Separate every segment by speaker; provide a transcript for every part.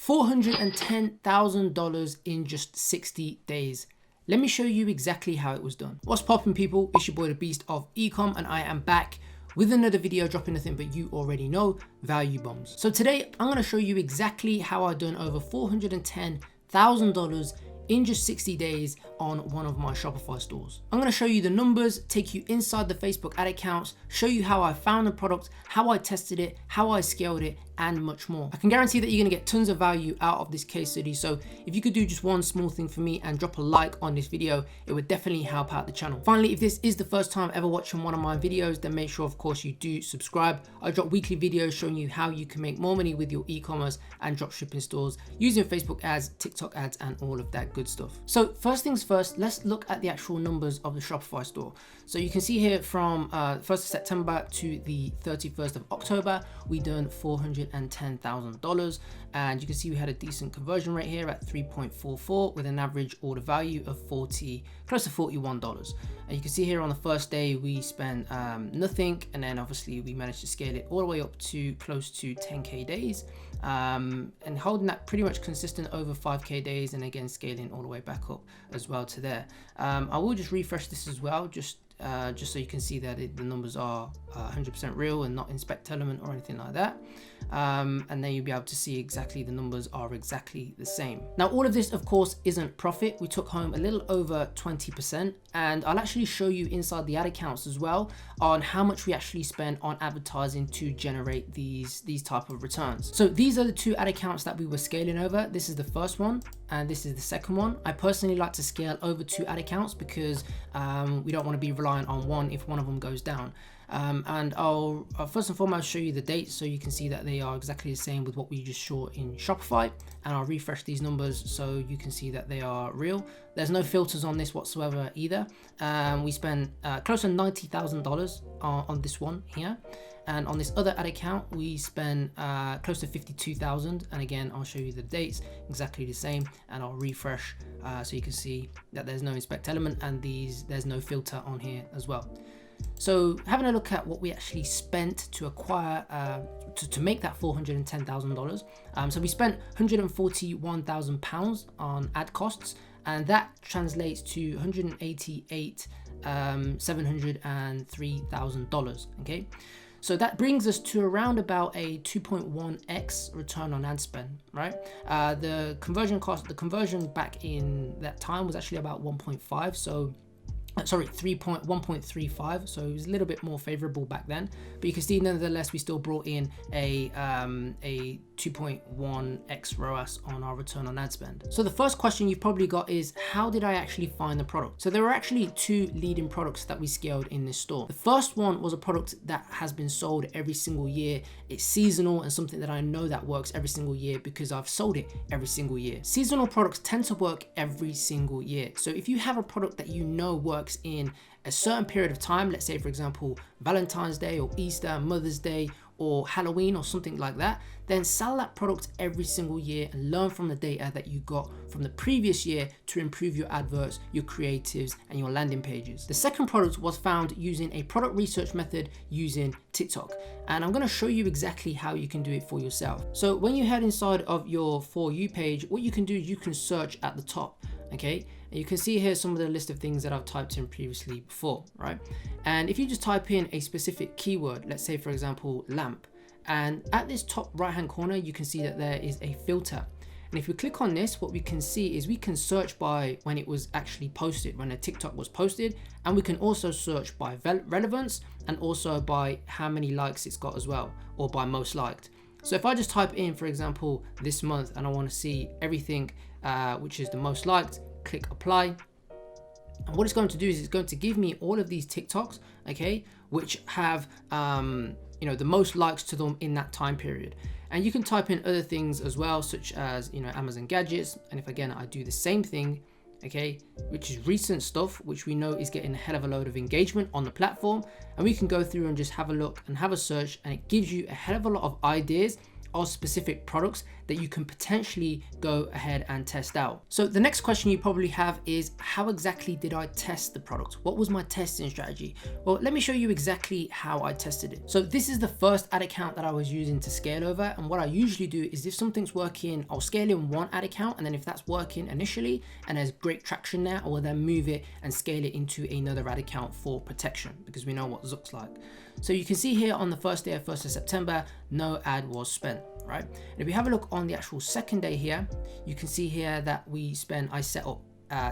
Speaker 1: $410,000 in just 60 days. Let me show you exactly how it was done. What's poppin', people? It's your boy the Beast of Ecom, and I am back with another video dropping nothing but you already know, value bombs. So today I'm gonna show you exactly how I done over $410,000 in just 60 days on one of my Shopify stores. I'm gonna show you the numbers, take you inside the Facebook ad accounts, show you how I found the product, how I tested it, how I scaled it, and much more. I can guarantee that you're gonna get tons of value out of this case study. So if you could do just one small thing for me and drop a like on this video, it would definitely help out the channel. Finally, if this is the first time ever watching one of my videos, then make sure of course you do subscribe. I drop weekly videos showing you how you can make more money with your e-commerce and dropshipping stores using Facebook ads, TikTok ads, and all of that good stuff. So first things first, let's look at the actual numbers of the Shopify store. So you can see here from 1st of September to the 31st of October, we done $410,000, and you can see we had a decent conversion rate here at 3.44 with an average order value of close to $41. And you can see here on the first day we spent nothing, and then obviously we managed to scale it all the way up to close to 10k days, and holding that pretty much consistent over 5k days, and again scaling all the way back up as well to there. I will just refresh this as well, just so you can see that the numbers are 100% real and not inspect element or anything like that. And then you'll be able to see exactly the numbers are exactly the same. Now all of this of course isn't profit. We took home a little over 20%, and I'll actually show you inside the ad accounts as well on how much we actually spent on advertising to generate these type of returns. So these are the two ad accounts that we were scaling over. This is the first one and this is the second one. I personally like to scale over two ad accounts because we don't want to be reliant on one if one of them goes down. And I'll first and foremost show you the dates so you can see that they are exactly the same with what we just saw in Shopify, and I'll refresh these numbers so you can see that they are real. There's no filters on this whatsoever either. We spent close to $90,000 on this one here, and on this other ad account we spent close to $52,000, and again I'll show you the dates exactly the same, and I'll refresh so you can see that there's no inspect element and there's no filter on here as well. So having a look at what we actually spent to acquire, to make that $410,000. So we spent £141,000 on ad costs, and that translates to $188,703,000. Okay. So that brings us to around about a 2.1x return on ad spend, right? The conversion back in that time was actually about 1.5. So sorry, 1.35, so it was a little bit more favorable back then, but you can see nonetheless we still brought in a 2.1x ROAS on our return on ad spend. So the first question you've probably got is, how did I actually find the product? So there were actually two leading products that we scaled in this store. The first one was a product that has been sold every single year. It's seasonal and something that I know that works every single year because I've sold it every single year. Seasonal products tend to work every single year. So if you have a product that you know works in a certain period of time, let's say for example Valentine's Day or Easter, Mother's Day, or Halloween or something like that, then sell that product every single year and learn from the data that you got from the previous year to improve your adverts, your creatives, and your landing pages. The second product was found using a product research method using TikTok, and I'm going to show you exactly how you can do it for yourself. So when you head inside of your For You page, what you can do is you can search at the top, okay? And you can see here some of the list of things that I've typed in previously before, right? And if you just type in a specific keyword, let's say for example lamp, and at this top right hand corner you can see that there is a filter, and if we click on this, what we can see is we can search by when it was actually posted, when a TikTok was posted, and we can also search by relevance and also by how many likes it's got as well, or by most liked. So if I just type in for example this month and I want to see everything which is the most liked, click apply, and what it's going to do is it's going to give me all of these TikToks, okay, which have the most likes to them in that time period. And you can type in other things as well, such as Amazon gadgets, and if again I do the same thing, okay, which is recent stuff which we know is getting a hell of a load of engagement on the platform, and we can go through and just have a look and have a search, and it gives you a hell of a lot of ideas of specific products that you can potentially go ahead and test out. So the next question you probably have is, how exactly did I test the product? What was my testing strategy? Well, let me show you exactly how I tested it. So this is the first ad account that I was using to scale over. And what I usually do is if something's working, I'll scale in one ad account. And then if that's working initially and there's great traction there, I will then move it and scale it into another ad account for protection, because we know what Zook's like. So you can see here on the first day of 1st of September, no ad was spent, right? And if we have a look on the actual second day here, you can see here that I set up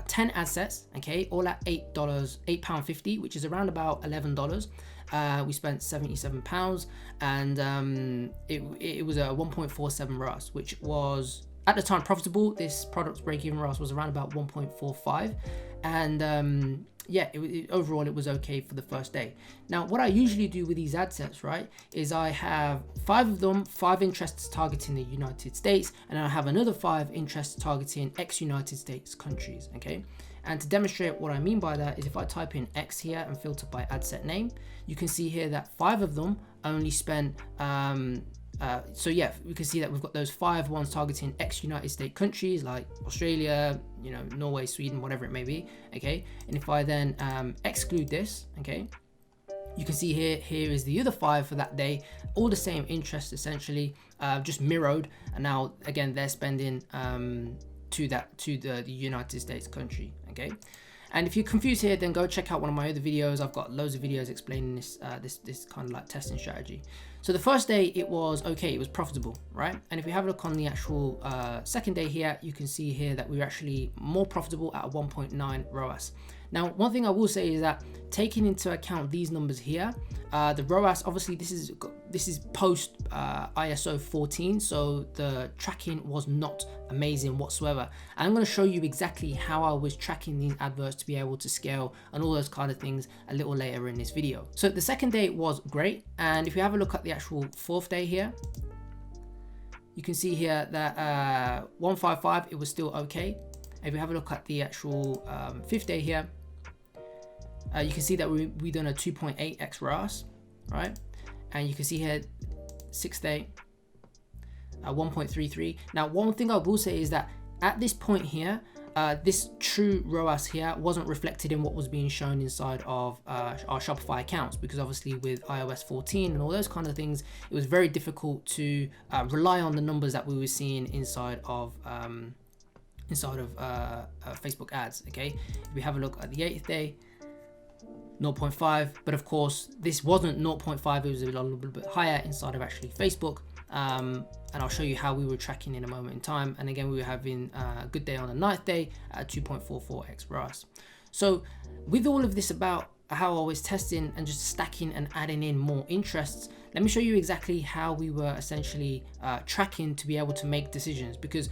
Speaker 1: 10 ad sets, okay, all at £8.50, which is around about $11. We spent £77, and it was a 1.47 ROAS, which was at the time profitable. This product's break-even ROAS was around about 1.45, and yeah, overall it was okay for the first day. Now, what I usually do with these ad sets, right, is I have 5 of them, 5 interests targeting the United States, and I have another 5 interests targeting ex-United States countries, okay? And to demonstrate what I mean by that is if I type in X here and filter by ad set name, you can see here that 5 of them only spent so yeah, we can see that we've got those 5 ones targeting ex-United States countries like Australia, you know, Norway, Sweden, whatever it may be, okay? And if I then exclude this, okay, you can see here is the other 5 for that day, all the same interest essentially, just mirrored, and now again they're spending to the United States country, okay? And if you're confused here, then go check out one of my other videos. I've got loads of videos explaining this this kind of like testing strategy. So the first day it was okay, it was profitable, right? And if we have a look on the actual second day here, you can see here that we were actually more profitable at a 1.9 ROAS. Now, one thing I will say is that taking into account these numbers here, the ROAS, obviously this is post ISO 14, so the tracking was not amazing whatsoever. And I'm going to show you exactly how I was tracking these adverts to be able to scale and all those kind of things a little later in this video. So the second day was great, and if we have a look at the actual 4th day here, you can see here that 155, it was still okay. If we have a look at the actual 5th day here, you can see that we done a 2.8x ROAS, right? And you can see here 6th day, 1.33. Now, one thing I will say is that at this point here, this true ROAS here wasn't reflected in what was being shown inside of our Shopify accounts, because obviously with iOS 14 and all those kind of things, it was very difficult to rely on the numbers that we were seeing inside of Facebook ads, okay? If we have a look at the 8th day, 0.5, but of course this wasn't 0.5, it was a little bit higher inside of actually Facebook, and I'll show you how we were tracking in a moment in time. And again, we were having a good day on the 9th day at 2.44x ROAS. So with all of this about how I was testing and just stacking and adding in more interests, let me show you exactly how we were essentially tracking to be able to make decisions, because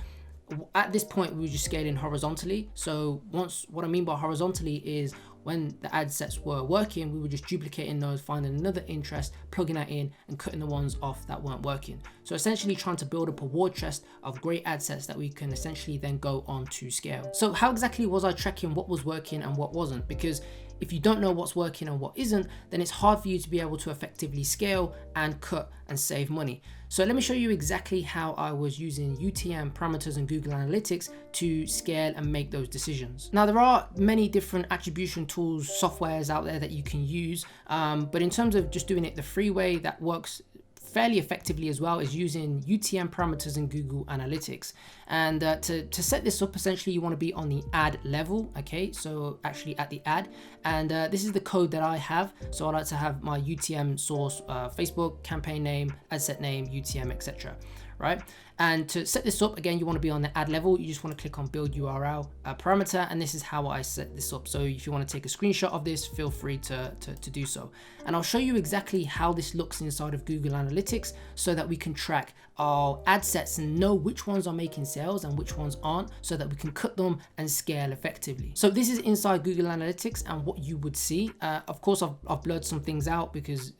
Speaker 1: at this point we were just scaling horizontally. So what I mean by horizontally is when the ad sets were working, we were just duplicating those, finding another interest, plugging that in and cutting the ones off that weren't working. So essentially trying to build up a war chest of great ad sets that we can essentially then go on to scale. So how exactly was I tracking what was working and what wasn't? Because if you don't know what's working and what isn't, then it's hard for you to be able to effectively scale and cut and save money. So let me show you exactly how I was using UTM parameters and Google Analytics to scale and make those decisions. Now, there are many different attribution tools, softwares out there that you can use, but in terms of just doing it the free way that works fairly effectively as well is using UTM parameters in Google Analytics. And to set this up, essentially you want to be on the ad level, okay, so actually at the ad, and this is the code that I have. So I like to have my UTM source, Facebook, campaign name, ad set name, UTM, etc. right? And to set this up, again, you want to be on the ad level. You just want to click on build URL parameter, and this is how I set this up. So if you want to take a screenshot of this, feel free to do so. And I'll show you exactly how this looks inside of Google Analytics so that we can track our ad sets and know which ones are making sales and which ones aren't, so that we can cut them and scale effectively. So this is inside Google Analytics and what you would see. Of course, I've blurred some things out because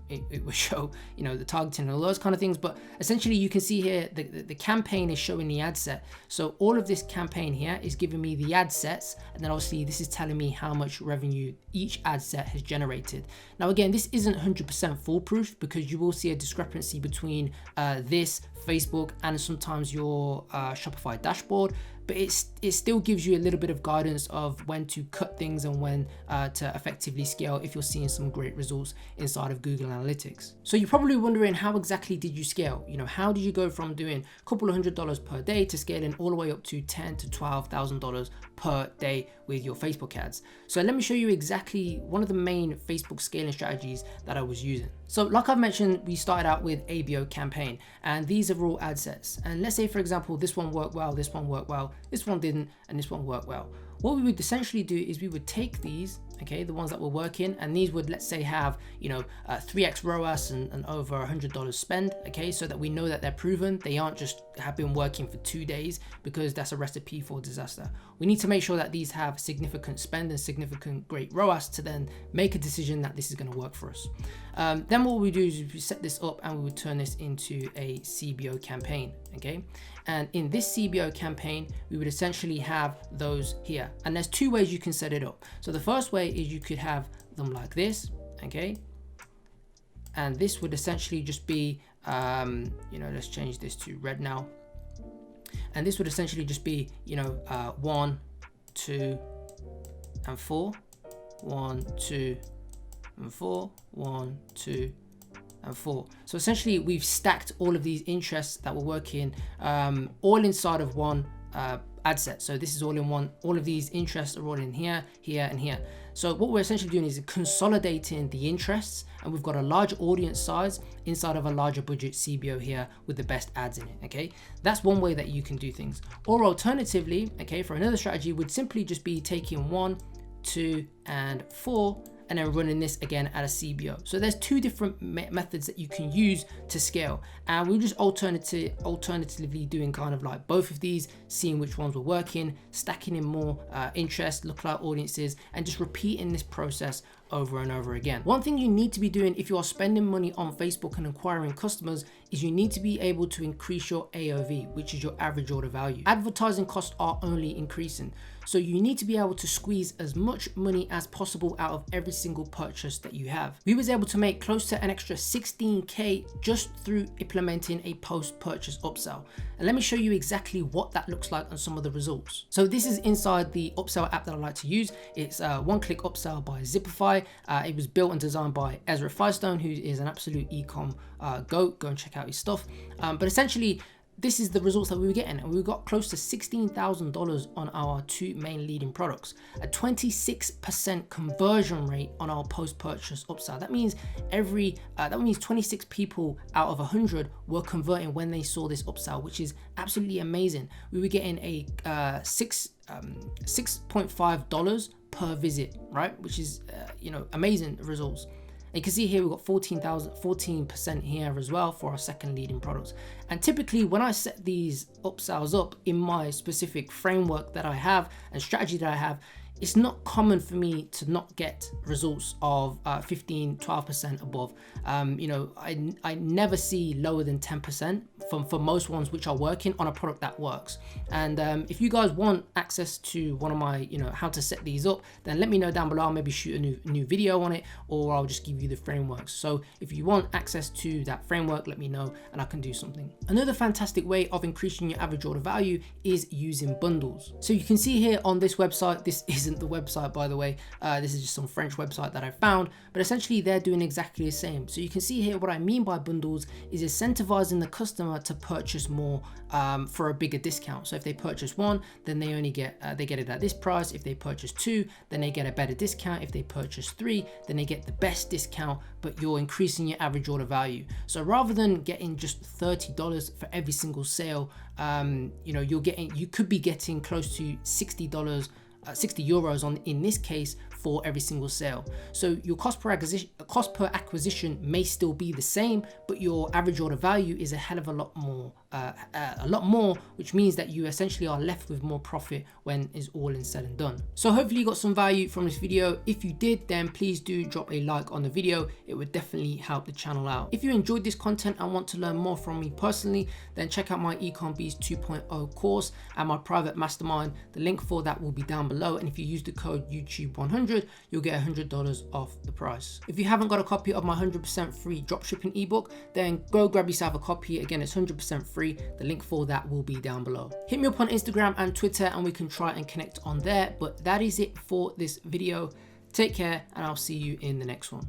Speaker 1: it will show, the targeting and all those kind of things. But essentially, you can see here the campaign is showing the ad set. So all of this campaign here is giving me the ad sets, and then obviously this is telling me how much revenue each ad set has generated. Now again, this isn't 100% foolproof because you will see a discrepancy between this, Facebook, and sometimes your Shopify dashboard, but it still gives you a little bit of guidance of when to cut things and when to effectively scale if you're seeing some great results inside of Google Analytics. So you're probably wondering, how exactly did you scale? You know, how did you go from doing a couple of $100 per day to scaling all the way up to $10,000 to $12,000 per day with your Facebook ads? So let me show you exactly one of the main Facebook scaling strategies that I was using. So like I've mentioned, we started out with ABO campaign, and these are all ad sets. And let's say, for example, this one worked well, this one worked well, this one didn't, and this one worked well. What we would essentially do is we would take these, okay, the ones that were working, and these would, let's say, have, you know, 3x ROAS and over $100 spend, okay, so that we know that they're proven. They aren't just have been working for 2 days, because that's a recipe for disaster. We need to make sure that these have significant spend and significant great ROAS to then make a decision that this is going to work for us. Then what we do is we set this up and we would turn this into a CBO campaign, okay? And in this CBO campaign, we would essentially have those here. And there's two ways you can set it up. So the first way is you could have them like this, okay? And this would essentially just be, you know, let's change this to red now. And this would essentially just be, you know, 1, 2, and 4, 1, 2, and 4, 1, 2, and 4. So essentially we've stacked all of these interests that we're working all inside of one ad set. So this is all in one, all of these interests are all in here, here, and here. So what we're essentially doing is consolidating the interests, and we've got a large audience size inside of a larger budget CBO here with the best ads in it, okay? That's one way that you can do things. Or alternatively, okay, for another strategy would simply just be taking 1, 2, and 4, and then running this again at a CBO. So there's two different methods that you can use to scale, and we're just alternatively doing kind of like both of these, seeing which ones were working, stacking in more interest, lookalike audiences, and just repeating this process over and over again. One thing you need to be doing if you are spending money on Facebook and acquiring customers is you need to be able to increase your AOV, which is your average order value. Advertising costs are only increasing, so you need to be able to squeeze as much money as possible out of every single purchase that you have. We was able to make close to an extra 16K just through implementing a post-purchase upsell. And let me show you exactly what that looks like on some of the results. So this is inside the upsell app that I like to use. It's a one-click upsell by Zipify. It was built and designed by Ezra Firestone, who is an absolute ecom goat. Go and check out his stuff. But essentially, this is the results that we were getting, and we got close to $16,000 on our two main leading products, a 26% conversion rate on our post-purchase upsell. That means that means 26 people out of 100 were converting when they saw this upsell, which is absolutely amazing. We were getting a $6.5 per visit, right? Which is you know, amazing results. You can see here we've got 14% here as well for our second leading products. And typically when I set these upsells up in my specific framework that I have and strategy that I have, it's not common for me to not get results of 15-12% above. You know, I never see lower than 10% for most ones which are working on a product that works. And if you guys want access to one of my, you know, how to set these up, then let me know down below. I'll maybe shoot a new video on it, or I'll just give you the frameworks. So if you want access to that framework, let me know and I can do something. Another fantastic way of increasing your average order value is using bundles. So you can see here on this website, this isn't the website, by the way, this is just some French website that I found, but essentially they're doing exactly the same. So you can see here what I mean by bundles is incentivizing the customer to purchase more for a bigger discount. So if they purchase 1, then they only get they get it at this price. If they purchase 2, then they get a better discount. If they purchase 3, then they get the best discount, but you're increasing your average order value. So rather than getting just $30 for every single sale, you know, you could be getting close to $60, 60 euros in this case for every single sale. So your cost per acquisition may still be the same, but your average order value is a hell of a lot more, which means that you essentially are left with more profit when it's all said and done. So hopefully you got some value from this video. If you did, then please do drop a like on the video. It would definitely help the channel out. If you enjoyed this content and want to learn more from me personally, then check out my Ecom 2.0 course and my private mastermind. The link for that will be down below, and if you use the code YouTube100, 100, you'll get $100 off the price. If you haven't got a copy of my 100% free dropshipping ebook, then go grab yourself a copy. Again, it's 100% free. The link for that will be down below. Hit me up on Instagram and Twitter and we can try and connect on there. But that is it for this video. Take care and I'll see you in the next one.